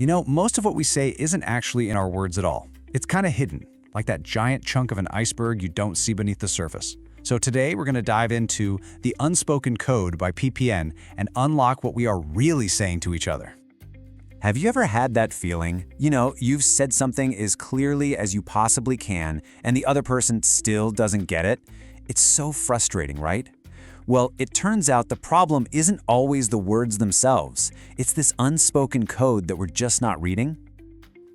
Most of what we say isn't actually in our words at all. It's kind of hidden, like that giant chunk of an iceberg you don't see beneath the surface. So today we're going to dive into the Unspoken Code by PPN and unlock what we are really saying to each other. Have you ever had that feeling? You've said something as clearly as you possibly can, and the other person still doesn't get it? It's so frustrating, right? Well, it turns out the problem isn't always the words themselves. It's this unspoken code that we're just not reading.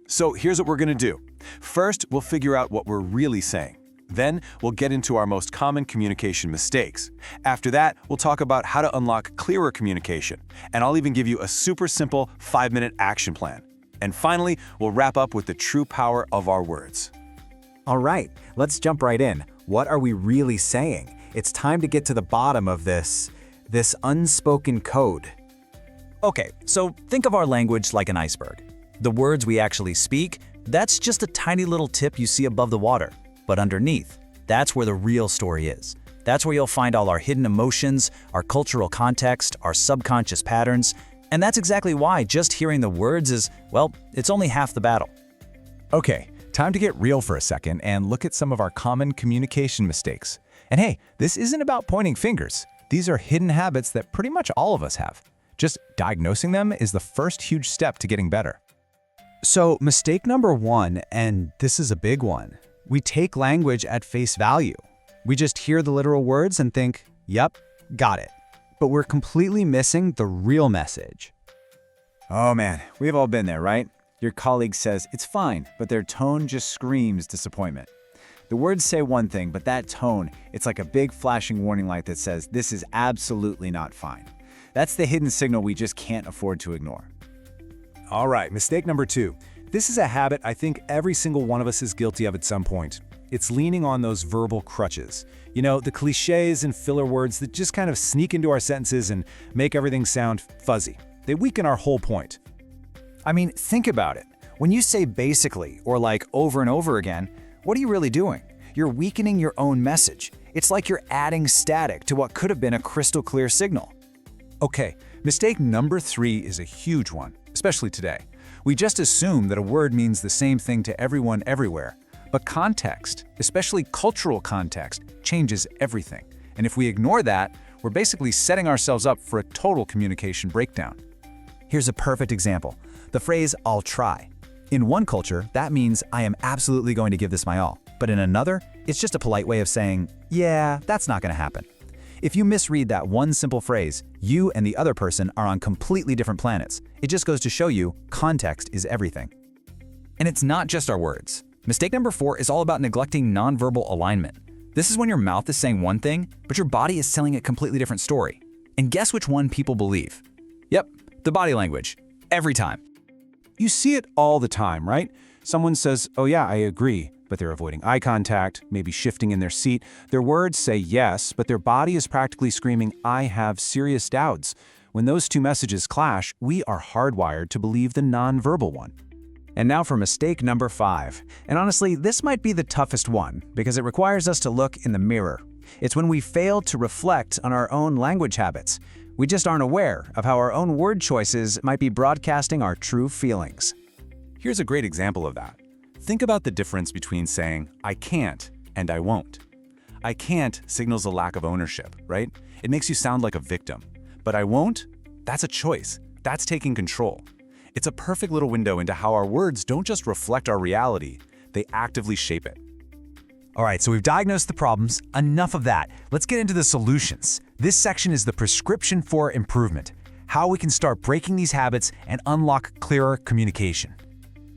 So here's what we're going to do. First, we'll figure out what we're really saying. Then, we'll get into our most common communication mistakes. After that, we'll talk about how to unlock clearer communication. And I'll even give you a super simple 5-minute action plan. And finally, we'll wrap up with the true power of our words. All right, let's jump right in. What are we really saying? It's time to get to the bottom of this unspoken code. Okay, so think of our language like an iceberg. The words we actually speak, that's just a tiny little tip you see above the water. But underneath, that's where the real story is. That's where you'll find all our hidden emotions, our cultural context, our subconscious patterns, and that's exactly why just hearing the words is, well, it's only half the battle. Okay, time to get real for a second and look at some of our common communication mistakes. And hey, this isn't about pointing fingers. These are hidden habits that pretty much all of us have. Just diagnosing them is the first huge step to getting better. So mistake number one, and this is a big one, we take language at face value. We just hear the literal words and think, yep, got it. But we're completely missing the real message. Oh man, we've all been there, right? Your colleague says it's fine, but their tone just screams disappointment. The words say one thing, but that tone, it's like a big flashing warning light that says this is absolutely not fine. That's the hidden signal we just can't afford to ignore. All right, mistake number two. This is a habit I think every single one of us is guilty of at some point. It's leaning on those verbal crutches. The cliches and filler words that just kind of sneak into our sentences and make everything sound fuzzy. They weaken our whole point. I mean, think about it. When you say basically or like over and over again, what are you really doing? You're weakening your own message. It's like you're adding static to what could have been a crystal clear signal. Okay, mistake number three is a huge one, especially today. We just assume that a word means the same thing to everyone everywhere. But context, especially cultural context, changes everything. And if we ignore that, we're basically setting ourselves up for a total communication breakdown. Here's a perfect example. The phrase, "I'll try." In one culture, that means I am absolutely going to give this my all. But in another, it's just a polite way of saying, yeah, that's not going to happen. If you misread that one simple phrase, you and the other person are on completely different planets. It just goes to show you, context is everything. And it's not just our words. Mistake number 4 is all about neglecting nonverbal alignment. This is when your mouth is saying one thing, but your body is telling a completely different story. And guess which one people believe? Yep, the body language. Every time. You see it all the time, right? Someone says, oh yeah, I agree, but they're avoiding eye contact, maybe shifting in their seat. Their words say yes, but their body is practically screaming, I have serious doubts. When those two messages clash, we are hardwired to believe the nonverbal one. And now for mistake number 5. And honestly, this might be the toughest one because it requires us to look in the mirror. It's when we fail to reflect on our own language habits. We just aren't aware of how our own word choices might be broadcasting our true feelings. Here's a great example of that. Think about the difference between saying, I can't and I won't. I can't signals a lack of ownership, right? It makes you sound like a victim. But I won't? That's a choice. That's taking control. It's a perfect little window into how our words don't just reflect our reality, they actively shape it. All right, so we've diagnosed the problems. Enough of that. Let's get into the solutions. This section is the prescription for improvement, how we can start breaking these habits and unlock clearer communication.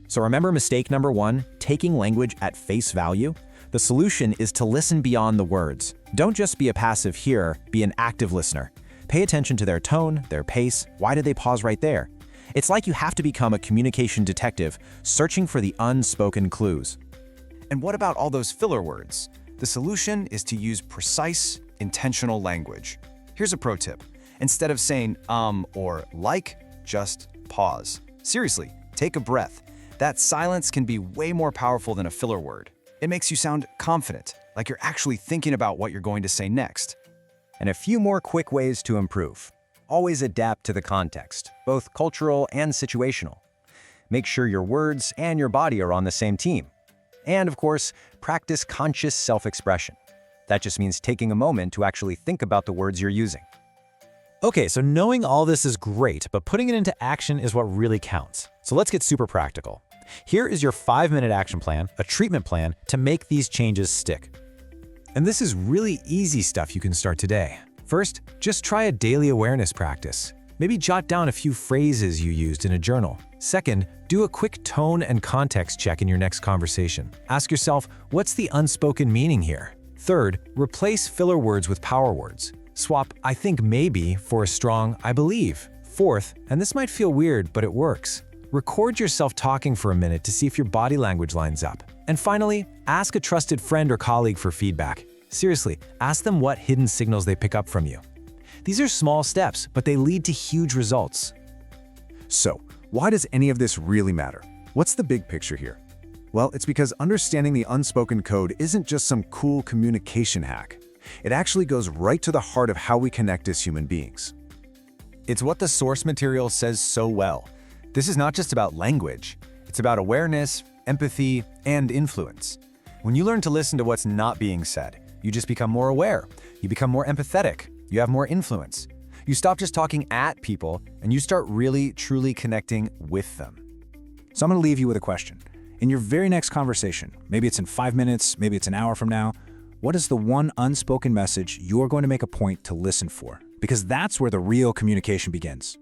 So remember mistake number 1, taking language at face value? The solution is to listen beyond the words. Don't just be a passive hearer, be an active listener. Pay attention to their tone, their pace. Why did they pause right there? It's like you have to become a communication detective, searching for the unspoken clues. And what about all those filler words? The solution is to use precise, intentional language. Here's a pro tip. Instead of saying or like, just pause. Seriously, take a breath. That silence can be way more powerful than a filler word. It makes you sound confident, like you're actually thinking about what you're going to say next. And a few more quick ways to improve. Always adapt to the context, both cultural and situational. Make sure your words and your body are on the same team. And of course, practice conscious self-expression. That just means taking a moment to actually think about the words you're using. Okay, so knowing all this is great, but putting it into action is what really counts. So let's get super practical. Here is your 5-minute action plan, a treatment plan, to make these changes stick. And this is really easy stuff you can start today. First, just try a daily awareness practice. Maybe jot down a few phrases you used in a journal. Second, do a quick tone and context check in your next conversation. Ask yourself, what's the unspoken meaning here? Third, replace filler words with power words. Swap "I think maybe" for a strong "I believe." Fourth, and this might feel weird, but it works, record yourself talking for a minute to see if your body language lines up. And finally, ask a trusted friend or colleague for feedback. Seriously, ask them what hidden signals they pick up from you. These are small steps, but they lead to huge results. So, why does any of this really matter? What's the big picture here? Well, it's because understanding the unspoken code isn't just some cool communication hack. It actually goes right to the heart of how we connect as human beings. It's what the source material says so well. This is not just about language. It's about awareness, empathy, and influence. When you learn to listen to what's not being said, you just become more aware. You become more empathetic. You have more influence. You stop just talking at people, and you start really, truly connecting with them. So I'm going to leave you with a question. In your very next conversation, maybe it's in 5 minutes, maybe it's an hour from now, what is the one unspoken message you're going to make a point to listen for? Because that's where the real communication begins.